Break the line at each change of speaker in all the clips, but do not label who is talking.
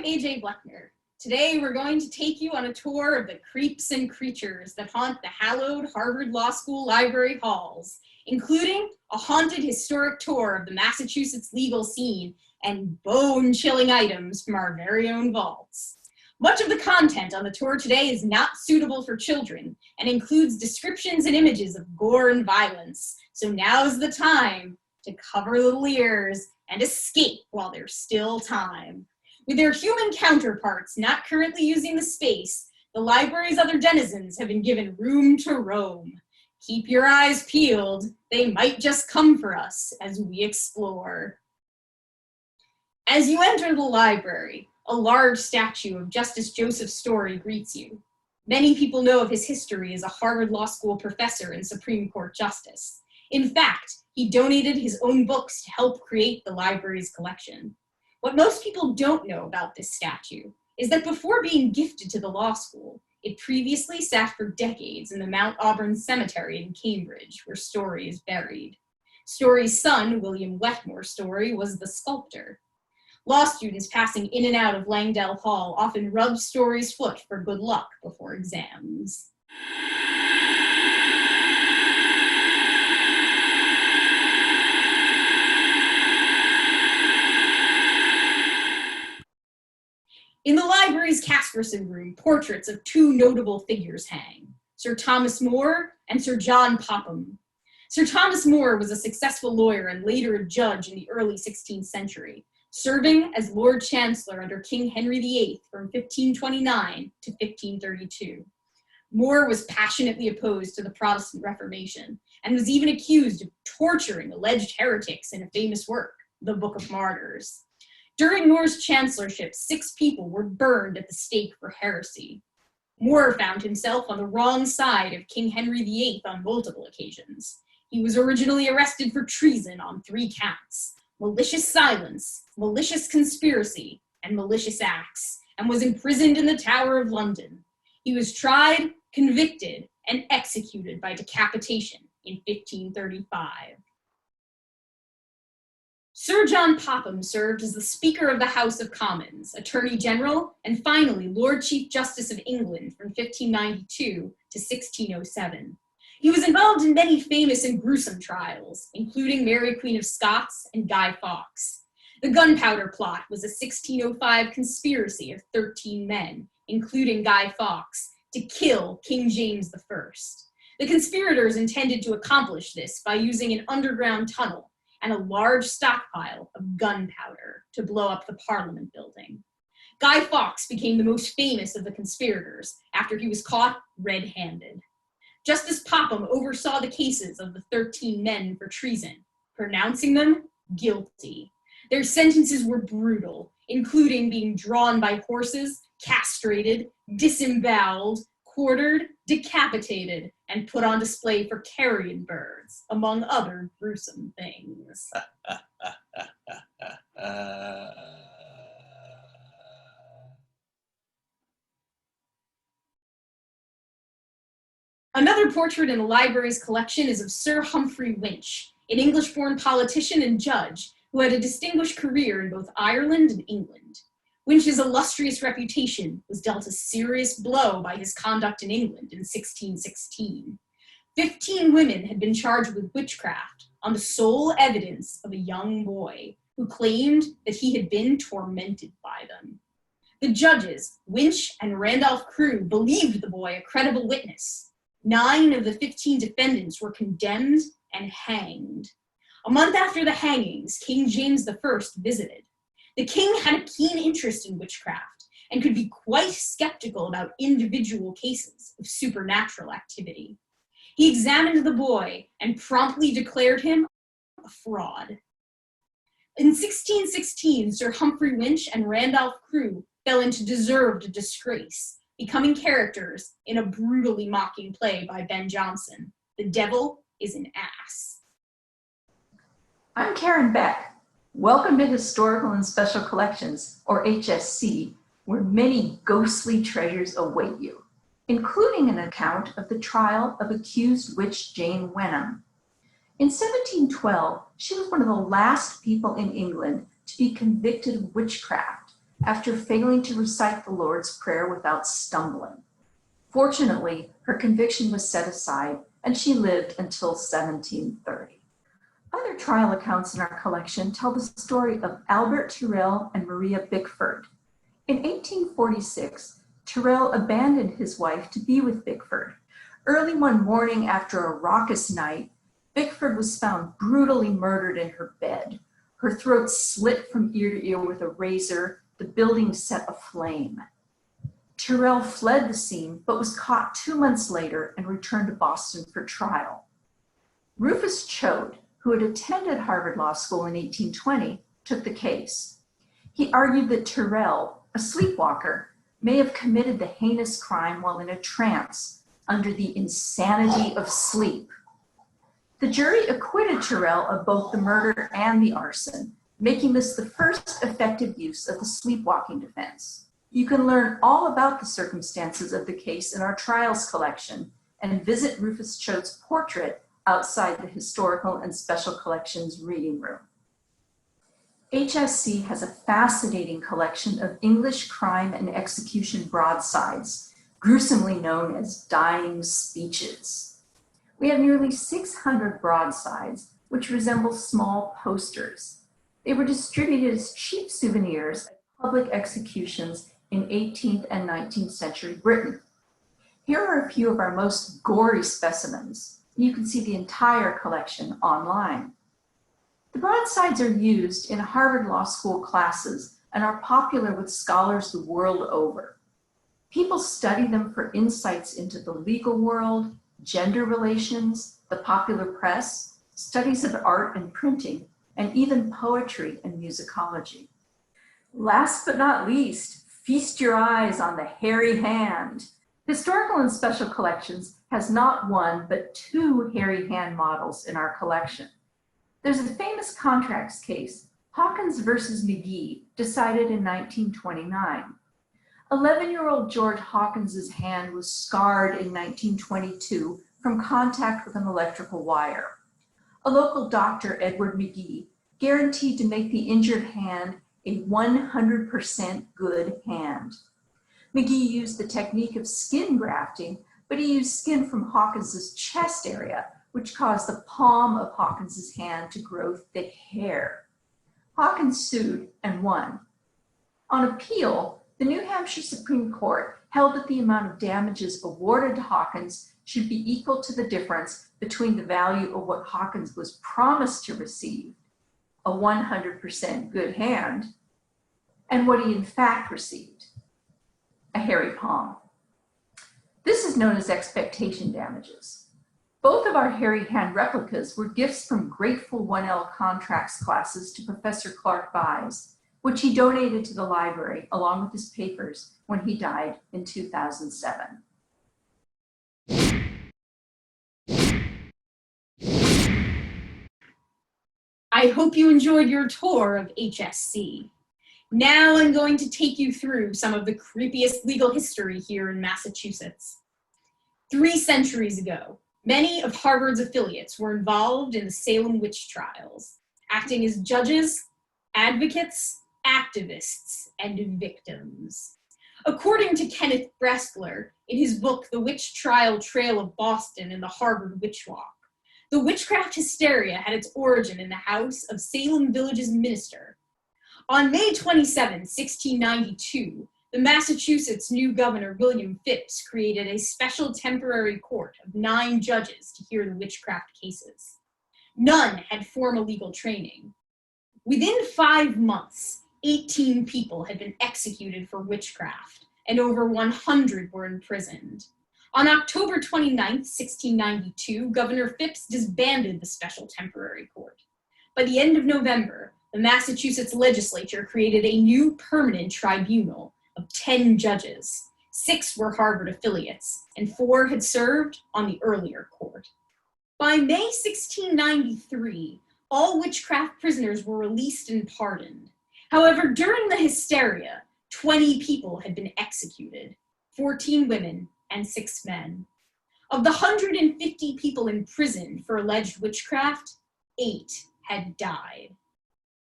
AJ Bleckner. Today we're going to take you on a tour of the creeps and creatures that haunt the hallowed Harvard Law School library halls, including a haunted historic tour of the Massachusetts legal scene and bone-chilling items from our very own vaults. Much of the content on the tour today is not suitable for children and includes descriptions and images of gore and violence, so now's the time to cover little ears and escape while there's still time. With their human counterparts not currently using the space, the library's other denizens have been given room to roam. Keep your eyes peeled, they might just come for us as we explore. As you enter the library, a large statue of Justice Joseph Story greets you. Many people know of his history as a Harvard Law School professor and Supreme Court justice. In fact, he donated his own books to help create the library's collection. What most people don't know about this statue is that before being gifted to the law school, it previously sat for decades in the Mount Auburn Cemetery in Cambridge, where Story is buried. Story's son, William Wetmore Story, was the sculptor. Law students passing in and out of Langdale Hall often rubbed Story's foot for good luck before exams. In the library's Casperson room, portraits of two notable figures hang, Sir Thomas More and Sir John Popham. Sir Thomas More was a successful lawyer and later a judge in the early 16th century, serving as Lord Chancellor under King Henry VIII from 1529 to 1532. More was passionately opposed to the Protestant Reformation and was even accused of torturing alleged heretics in a famous work, the Book of Martyrs. During More's chancellorship, 6 people were burned at the stake for heresy. More found himself on the wrong side of King Henry VIII on multiple occasions. He was originally arrested for treason on 3 counts: malicious silence, malicious conspiracy, and malicious acts, and was imprisoned in the Tower of London. He was tried, convicted, and executed by decapitation in 1535. Sir John Popham served as the Speaker of the House of Commons, Attorney General, and finally Lord Chief Justice of England from 1592 to 1607. He was involved in many famous and gruesome trials, including Mary Queen of Scots and Guy Fawkes. The Gunpowder Plot was a 1605 conspiracy of 13 men, including Guy Fawkes, to kill King James I. The conspirators intended to accomplish this by using an underground tunnel and a large stockpile of gunpowder to blow up the Parliament building. Guy Fawkes became the most famous of the conspirators after he was caught red-handed. Justice Popham oversaw the cases of the 13 men for treason, pronouncing them guilty. Their sentences were brutal, including being drawn by horses, castrated, disemboweled, quartered, decapitated, and put on display for carrion birds, among other gruesome things. Another portrait in the library's collection is of Sir Humphrey Winch, an English-born politician and judge who had a distinguished career in both Ireland and England. Winch's illustrious reputation was dealt a serious blow by his conduct in England in 1616. 15 women had been charged with witchcraft on the sole evidence of a young boy who claimed that he had been tormented by them. The judges, Winch and Randolph Crewe, believed the boy a credible witness. 9 of the 15 defendants were condemned and hanged. A month after the hangings, King James I visited. The king had a keen interest in witchcraft and could be quite skeptical about individual cases of supernatural activity. He examined the boy and promptly declared him a fraud. In 1616, Sir Humphrey Winch and Randolph Crewe fell into deserved disgrace, becoming characters in a brutally mocking play by Ben Jonson, The Devil is an Ass.
I'm Karen Beck. Welcome to Historical and Special Collections, or HSC, where many ghostly treasures await you, including an account of the trial of accused witch Jane Wenham. In 1712, she was one of the last people in England to be convicted of witchcraft after failing to recite the Lord's Prayer without stumbling. Fortunately, her conviction was set aside and she lived until 1730. Other trial accounts in our collection tell the story of Albert Tyrrell and Maria Bickford. In 1846, Tyrrell abandoned his wife to be with Bickford. Early one morning after a raucous night, Bickford was found brutally murdered in her bed. Her throat slit from ear to ear with a razor, the building set aflame. Tyrrell fled the scene, but was caught 2 months later and returned to Boston for trial. Rufus Choate, who had attended Harvard Law School in 1820, took the case. He argued that Tyrrell, a sleepwalker, may have committed the heinous crime while in a trance under the insanity of sleep. The jury acquitted Tyrrell of both the murder and the arson, making this the first effective use of the sleepwalking defense. You can learn all about the circumstances of the case in our trials collection and visit Rufus Choate's portrait outside the Historical and Special Collections reading room. HSC has a fascinating collection of English crime and execution broadsides, gruesomely known as dying speeches. We have nearly 600 broadsides, which resemble small posters. They were distributed as cheap souvenirs at public executions in 18th and 19th century Britain. Here are a few of our most gory specimens. You can see the entire collection online. The broadsides are used in Harvard Law School classes and are popular with scholars the world over. People study them for insights into the legal world, gender relations, the popular press, studies of art and printing, and even poetry and musicology. Last but not least, feast your eyes on the hairy hand. Historical and Special Collections has not one, but 2 hairy hand models in our collection. There's a famous contracts case, Hawkins versus McGee, decided in 1929. 11-year-old George Hawkins's hand was scarred in 1922 from contact with an electrical wire. A local doctor, Edward McGee, guaranteed to make the injured hand a 100% good hand. McGee used the technique of skin grafting, but he used skin from Hawkins's chest area, which caused the palm of Hawkins's hand to grow thick hair. Hawkins sued and won. On appeal, the New Hampshire Supreme Court held that the amount of damages awarded to Hawkins should be equal to the difference between the value of what Hawkins was promised to receive, a 100% good hand, and what he in fact received, a hairy palm. This is known as expectation damages. Both of our hairy hand replicas were gifts from grateful 1L contracts classes to Professor Clark Buys, which he donated to the library along with his papers when he died in 2007.
I hope you enjoyed your tour of HSC. Now I'm going to take you through some of the creepiest legal history here in Massachusetts. 3 centuries ago, many of Harvard's affiliates were involved in the Salem witch trials, acting as judges, advocates, activists, and victims. According to Kenneth Bressler, in his book, The Witch Trial Trail of Boston and the Harvard Witch Walk, the witchcraft hysteria had its origin in the house of Salem Village's minister. On May 27, 1692, the Massachusetts new governor, William Phips, created a special temporary court of 9 judges to hear the witchcraft cases. None had formal legal training. Within 5 months, 18 people had been executed for witchcraft, and over 100 were imprisoned. On October 29, 1692, Governor Phips disbanded the special temporary court. By the end of November, the Massachusetts legislature created a new permanent tribunal of 10 judges. 6 were Harvard affiliates, and 4 had served on the earlier court. By May 1693, all witchcraft prisoners were released and pardoned. However, during the hysteria, 20 people had been executed, 14 women and 6 men. Of the 150 people imprisoned for alleged witchcraft, 8 had died.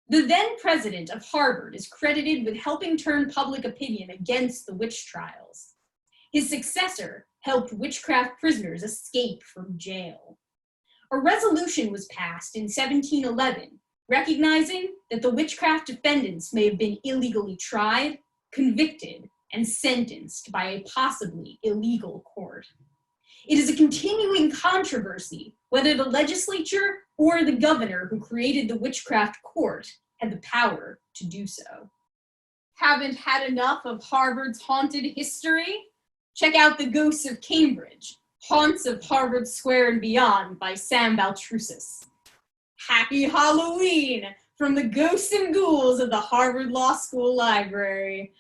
The then president of Harvard is credited with helping turn public opinion against the witch trials. His successor helped witchcraft prisoners escape from jail. A resolution was passed in 1711, recognizing that the witchcraft defendants may have been illegally tried, convicted, and sentenced by a possibly illegal court. It is a continuing controversy whether the legislature or the governor who created the witchcraft court had the power to do so. Haven't had enough of Harvard's haunted history? Check out The Ghosts of Cambridge, Haunts of Harvard Square and Beyond by Sam Baltrusis. Happy Halloween from the ghosts and ghouls of the Harvard Law School Library.